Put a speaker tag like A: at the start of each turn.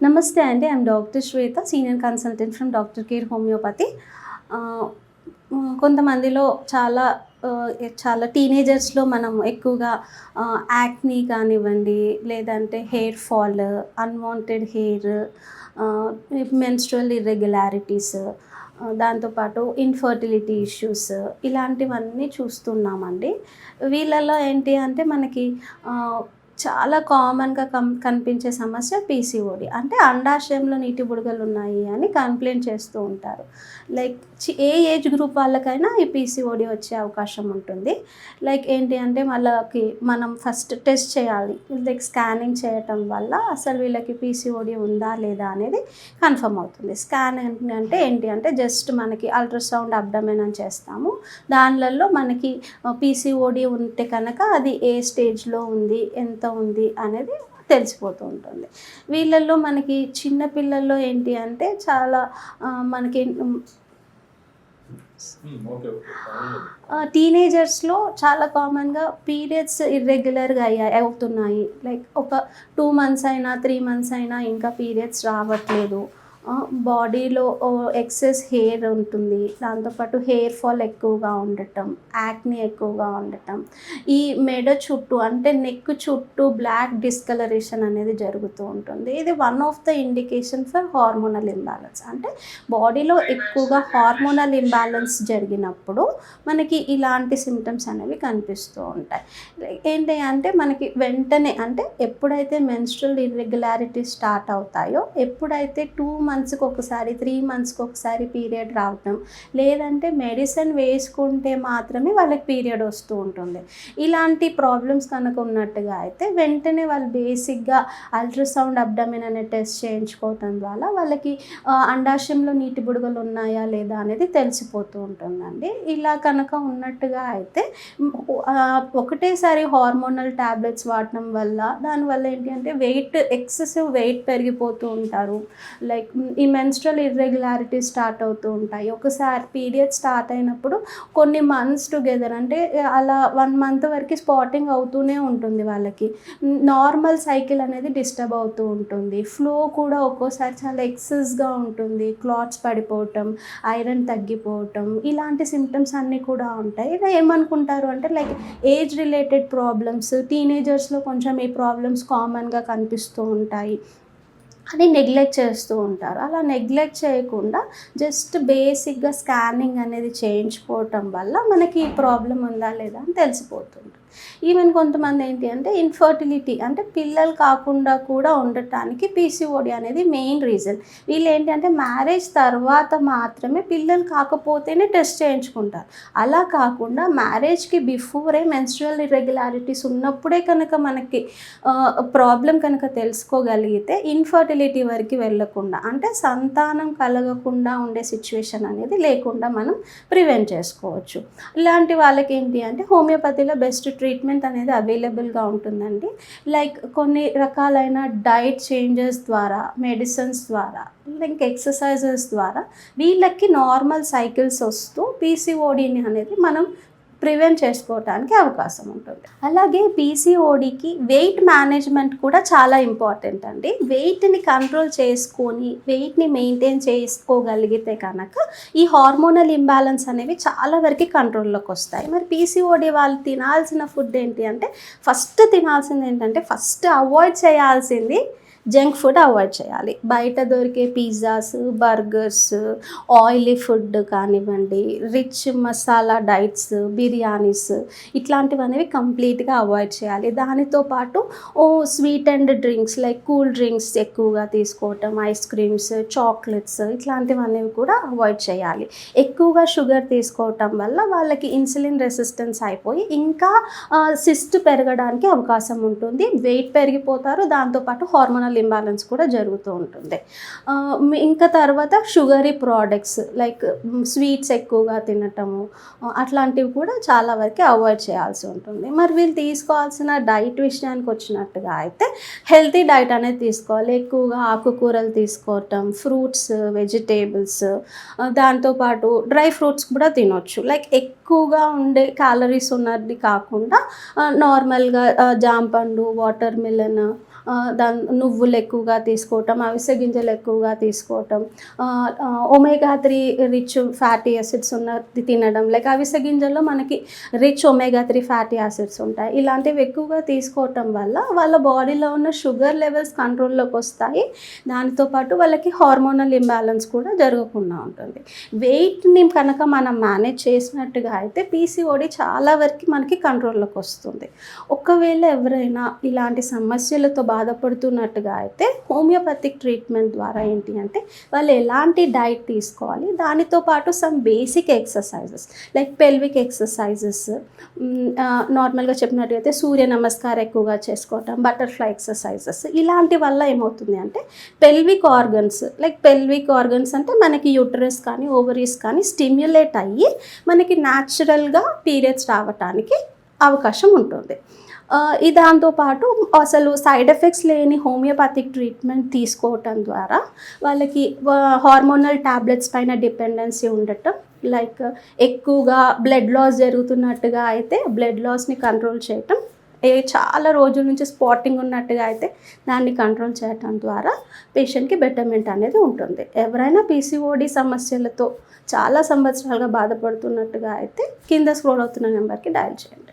A: నమస్తే అండి. I'm doctor Shweta, senior consultant from doctor care homeopathy. కొంతమందిలో చాలా టీనేజర్స్లో మనం ఎక్కువగా యాక్నీ కానివ్వండి, లేదంటే hair fall, unwanted hair, menstrual irregularities, దాంతోపాటు ఇన్ఫర్టిలిటీ ఇష్యూస్ ఇలాంటివన్నీ చూస్తున్నామండి. వీళ్ళలో ఏంటి అంటే మనకి చాలా కామన్గా కనిపించే సమస్య పీసీఓడి. అంటే అండాశయంలో నీటి బుడగలు ఉన్నాయి అని కంప్లైంట్ చేస్తూ ఉంటారు. లైక్ ఏ ఏజ్ గ్రూప్ వాళ్ళకైనా ఈ పీసీఓడి వచ్చే అవకాశం ఉంటుంది. లైక్ ఏంటి అంటే వాళ్ళకి మనం ఫస్ట్ టెస్ట్ చేయాలి. లైక్ స్కానింగ్ చేయటం వల్ల అసలు వీళ్ళకి పీసీఓడి ఉందా లేదా అనేది కన్ఫర్మ్ అవుతుంది. స్కానింగ్ అంటే ఏంటి అంటే జస్ట్ మనకి అల్ట్రాసౌండ్ అబ్డమెన్ అని చేస్తాము. దానిలలో మనకి పీసీఓడి ఉంటే కనుక అది ఏ స్టేజ్లో ఉంది, ఎంత ఉంది అనేది తెలిసిపోతూ ఉంటుంది. వీళ్ళల్లో మనకి చిన్నపిల్లల్లో ఏంటి అంటే చాలా మనకి టీనేజర్స్లో చాలా కామన్గా పీరియడ్స్ ఇర్రెగ్యులర్గా అవుతున్నాయి. లైక్ ఒక 2 months అయినా 3 months అయినా ఇంకా పీరియడ్స్ రావట్లేదు. బాడీలో ఎక్సెస్ హెయిర్ ఉంటుంది, దాంతోపాటు హెయిర్ ఫాల్ ఎక్కువగా ఉండటం, యాక్నీ ఎక్కువగా ఉండటం, ఈ మెడ చుట్టూ అంటే నెక్ చుట్టూ బ్లాక్ డిస్కలరేషన్ అనేది జరుగుతూ ఉంటుంది. ఇది one of the indication for hormonal imbalance. అంటే బాడీలో ఎక్కువగా హార్మోనల్ ఇంబ్యాలెన్స్ జరిగినప్పుడు మనకి ఇలాంటి సిమ్టమ్స్ అనేవి కనిపిస్తూ ఉంటాయి. ఏంటి అంటే మనకి వెంటనే అంటే ఎప్పుడైతే మెన్స్ట్రువల్ ఇర్రెగ్యులారిటీస్ స్టార్ట్ అవుతాయో, ఎప్పుడైతే 2 monthsకి ఒకసారి 3 monthsకి ఒకసారి పీరియడ్ రావటం, లేదంటే మెడిసిన్ వేసుకుంటే మాత్రమే వాళ్ళకి పీరియడ్ వస్తూ ఉంటుంది. ఇలాంటి ప్రాబ్లమ్స్ కనుక ఉన్నట్టుగా అయితే వెంటనే వాళ్ళు బేసిక్గా అల్ట్రాసౌండ్ అబ్డమెన్ అనే టెస్ట్ చేయించుకోవటం ద్వారా వాళ్ళకి అండాశయంలో నీటి బుడగలు ఉన్నాయా లేదా అనేది తెలిసిపోతూ ఉంటుందండి. ఇలా కనుక ఉన్నట్టుగా అయితే ఒకటేసారి హార్మోనల్ ట్యాబ్లెట్స్ వాడటం వల్ల దానివల్ల ఏంటి అంటే ఎక్సెసివ్ వెయిట్ పెరిగిపోతూ ఉంటారు. లైక్ ఈ మెన్స్ట్రువల్ ఇర్రెగ్యులారిటీ స్టార్ట్ అవుతూ ఉంటాయి. ఒకసారి పీరియడ్ స్టార్ట్ అయినప్పుడు కొన్ని మంత్స్ టుగెదర్ అంటే అలా 1 month వరకు స్పాటింగ్ అవుతూనే ఉంటుంది. వాళ్ళకి నార్మల్ సైకిల్ అనేది డిస్టర్బ్ అవుతూ ఉంటుంది. ఫ్లో కూడా ఒక్కోసారి చాలా ఎక్సెస్గా ఉంటుంది. క్లాట్స్ పడిపోవటం, ఐరన్ తగ్గిపోవటం, ఇలాంటి సిమ్టమ్స్ అన్నీ కూడా ఉంటాయి. ఇలా ఏమనుకుంటారు అంటే లైక్ ఏజ్ రిలేటెడ్ ప్రాబ్లమ్స్, టీనేజర్స్లో కొంచెం ఈ ప్రాబ్లమ్స్ కామన్గా కనిపిస్తూ ఉంటాయి అని నెగ్లెక్ట్ చేస్తూ ఉంటారు. అలా నెగ్లెక్ట్ చేయకుండా జస్ట్ బేసిక్గా స్కానింగ్ అనేది చేయించుకోవటం వల్ల మనకి ఈ ప్రాబ్లం ఉందా లేదా అని తెలిసిపోతుంది. ఈవెన్ కొంతమంది ఏంటి అంటే ఇన్ఫర్టిలిటీ అంటే పిల్లలు కాకుండా కూడా ఉండటానికి పీసీఓడి అనేది మెయిన్ రీజన్. వీళ్ళు ఏంటి అంటే మ్యారేజ్ తర్వాత మాత్రమే పిల్లలు కాకపోతేనే టెస్ట్ చేయించుకుంటారు. అలా కాకుండా మ్యారేజ్కి బిఫోరే మెన్స్ట్రువల్ ఇర్రెగ్యులారిటీస్ ఉన్నప్పుడే కనుక మనకి ప్రాబ్లం కనుక తెలుసుకోగలిగితే ఇన్ఫర్టిలిటీ వరకు వెళ్ళకుండా అంటే సంతానం కలగకుండా ఉండే సిచ్యువేషన్ అనేది లేకుండా మనం ప్రివెంట్ చేసుకోవచ్చు. ఇలాంటి వాళ్ళకి ఏంటి అంటే హోమియోపతిలో బెస్ట్ ట్రీట్మెంట్ అనేది అవైలబుల్గా ఉంటుందండి. లైక్ కొన్ని రకాలైన డైట్ చేంజెస్ ద్వారా, మెడిసిన్స్ ద్వారా, లైక్ ఎక్సర్సైజెస్ ద్వారా వీళ్ళకి నార్మల్ సైకిల్స్ వస్తూ పీసీఓడిని అనేది మనం ప్రివెంట్ చేసుకోవడానికి అవకాశం ఉంటుంది. అలాగే పీసీఓడికి వెయిట్ మేనేజ్మెంట్ కూడా చాలా ఇంపార్టెంట్ అండి. వెయిట్ని కంట్రోల్ చేసుకొని వెయిట్ని మెయింటైన్ చేసుకోగలిగితే కనుక ఈ హార్మోనల్ ఇంబ్యాలెన్స్ అనేవి చాలా వరకు కంట్రోల్లోకి వస్తాయి. మరి పీసీఓడి వాళ్ళు తినాల్సిన ఫుడ్ ఏంటి అంటే ఫస్ట్ అవాయిడ్ చేయాల్సింది జంక్ ఫుడ్ అవాయిడ్ చేయాలి. బయట దొరికే పిజ్జాస్, బర్గర్స్, ఆయిలీ ఫుడ్ కానివ్వండి, రిచ్ మసాలా డైట్స్, బిర్యానీస్ ఇట్లాంటివనేవి కంప్లీట్గా అవాయిడ్ చేయాలి. దానితో పాటు sweet and drinks like cool drinks ఎక్కువగా తీసుకోవటం, ఐస్ క్రీమ్స్, చాక్లెట్స్ ఇట్లాంటివనేవి కూడా అవాయిడ్ చేయాలి. ఎక్కువగా షుగర్ తీసుకోవటం వల్ల వాళ్ళకి ఇన్సులిన్ రెసిస్టెన్స్ అయిపోయి ఇంకా సిస్ట్ పెరగడానికి అవకాశం ఉంటుంది. వెయిట్ పెరిగిపోతారు. దాంతోపాటు హార్మోనల్ ఇంబ్యాలెన్స్ కూడా జరుగుతూ ఉంటుంది. ఇంకా తర్వాత షుగరీ ప్రోడక్ట్స్ లైక్ స్వీట్స్ ఎక్కువగా తినటము అట్లాంటివి కూడా చాలా వరకు అవాయిడ్ చేయాల్సి ఉంటుంది. మరి వీళ్ళు తీసుకోవాల్సిన డైట్ విషయానికి వచ్చినట్టుగా అయితే హెల్తీ డైట్ అనేది తీసుకోవాలి. ఎక్కువగా ఆకుకూరలు తీసుకోవటం, ఫ్రూట్స్, వెజిటేబుల్స్, దాంతోపాటు డ్రై ఫ్రూట్స్ కూడా తినొచ్చు. లైక్ ఎక్కువగా ఉండే క్యాలరీస్ ఉన్నది కాకుండా నార్మల్గా జాంపండు, వాటర్ మిలన్, నువ్వులు ఎక్కువగా తీసుకోవటం, అవిసె గింజలు ఎక్కువగా తీసుకోవటం, ఒమేగా 3 రిచ్ ఫ్యాటీ యాసిడ్స్ ఉన్నది తినడం. లైక్ అవిసె గింజల్లో మనకి రిచ్ ఒమేగా 3 ఫ్యాటీ యాసిడ్స్ ఉంటాయి. ఇలాంటివి ఎక్కువగా తీసుకోవటం వల్ల వాళ్ళ బాడీలో ఉన్న షుగర్ లెవెల్స్ కంట్రోల్లోకి వస్తాయి. దానితో పాటు వాళ్ళకి హార్మోనల్ ఇంబ్యాలెన్స్ కూడా జరగకుండా ఉంటుంది. వెయిట్ని కనుక మనం మేనేజ్ చేసినట్టుగా అయితే పీసీఓడి చాలా వరకు మనకి కంట్రోల్లోకి వస్తుంది. ఒకవేళ ఎవరైనా ఇలాంటి సమస్యలతో బాధపడుతున్నట్టుగా అయితే హోమియోపతిక్ ట్రీట్మెంట్ ద్వారా ఏంటి అంటే వాళ్ళు ఎలాంటి డైట్ తీసుకోవాలి, దానితో పాటు some basic exercises like pelvic exercises, నార్మల్గా చెప్పినట్టుగైతే సూర్య నమస్కారం ఎక్కువగా చేసుకోవటం, బటర్ఫ్లై ఎక్సర్సైజెస్, ఇలాంటి వల్ల ఏమవుతుంది అంటే పెల్విక్ ఆర్గన్స్ అంటే మనకి యూటరస్ కానీ ఓవరీస్ కానీ స్టిమ్యులేట్ అయ్యి మనకి న్యాచురల్గా పీరియడ్స్ రావటానికి అవకాశం ఉంటుంది. దాంతోపాటు అసలు సైడ్ ఎఫెక్ట్స్ లేని హోమియోపతిక్ ట్రీట్మెంట్ తీసుకోవటం ద్వారా వాళ్ళకి హార్మోనల్ ట్యాబ్లెట్స్ పైన డిపెండెన్సీ ఉండటం, లైక్ ఎక్కువగా బ్లడ్ లాస్ జరుగుతున్నట్టుగా అయితే బ్లడ్ లాస్ని కంట్రోల్ చేయటం, చాలా రోజుల నుంచి స్పాటింగ్ ఉన్నట్టుగా అయితే దాన్ని కంట్రోల్ చేయటం ద్వారా పేషెంట్కి బెటర్మెంట్ అనేది ఉంటుంది. ఎవరైనా పీసీఓడి సమస్యలతో చాలా సంవత్సరాలుగా బాధపడుతున్నట్టుగా అయితే కింద స్క్రోల్ అవుతున్న నెంబర్కి డయల్ చేయండి.